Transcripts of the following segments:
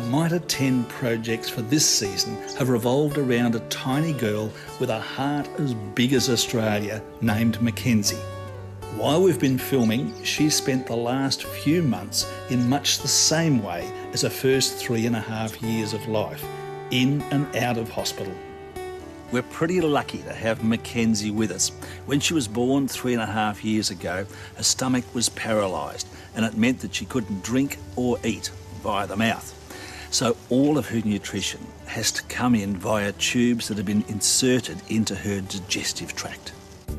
Mitre 10 projects for this season have revolved around a tiny girl with a heart as big as Australia named Mikenzee. While we've been filming, she's spent the last few months in much the same way as her first 3.5 years of life, in and out of hospital. We're pretty lucky to have Mikenzee with us. When she was born 3.5 years ago, her stomach was paralysed and it meant that she couldn't drink or eat via the mouth. So all of her nutrition has to come in via tubes that have been inserted into her digestive tract.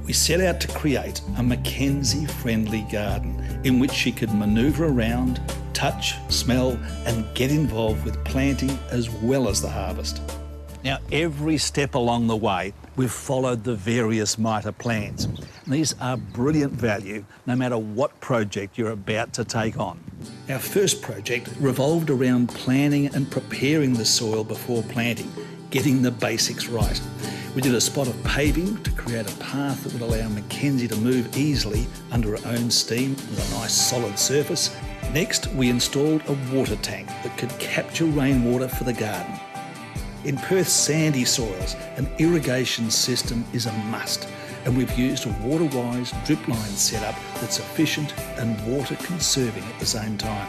We set out to create a Mikenzee-friendly garden in which she could manoeuvre around, touch, smell and get involved with planting as well as the harvest. Now, every step along the way, we've followed the various mitre plans. These are brilliant value, no matter what project you're about to take on. Our first project revolved around planning and preparing the soil before planting, getting the basics right. We did a spot of paving to create a path that would allow Mikenzee to move easily under her own steam with a nice solid surface. Next, we installed a water tank that could capture rainwater for the garden. In Perth's sandy soils, an irrigation system is a must, and we've used a water-wise drip line setup that's efficient and water-conserving at the same time.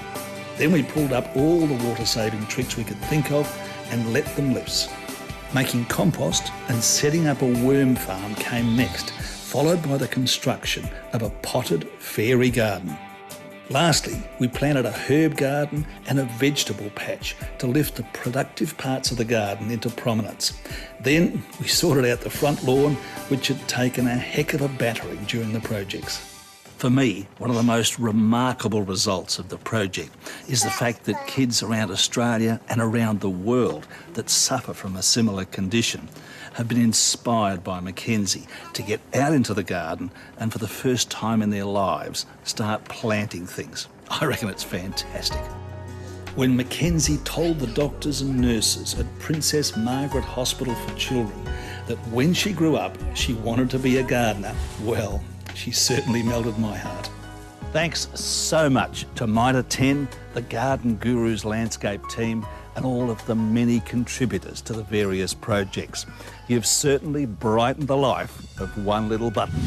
Then we pulled up all the water-saving tricks we could think of and let them loose. Making compost and setting up a worm farm came next, followed by the construction of a potted fairy garden. Lastly, we planted a herb garden and a vegetable patch to lift the productive parts of the garden into prominence. Then we sorted out the front lawn, which had taken a heck of a battering during the projects. For me, one of the most remarkable results of the project is the fact that kids around Australia and around the world that suffer from a similar condition have been inspired by Mikenzee to get out into the garden and for the first time in their lives start planting things. I reckon it's fantastic. When Mikenzee told the doctors and nurses at Princess Margaret Hospital for Children that when she grew up she wanted to be a gardener, well, she certainly melted my heart. Thanks so much to Mitre 10, the Garden Gurus landscape team, and all of the many contributors to the various projects. You've certainly brightened the life of one little button.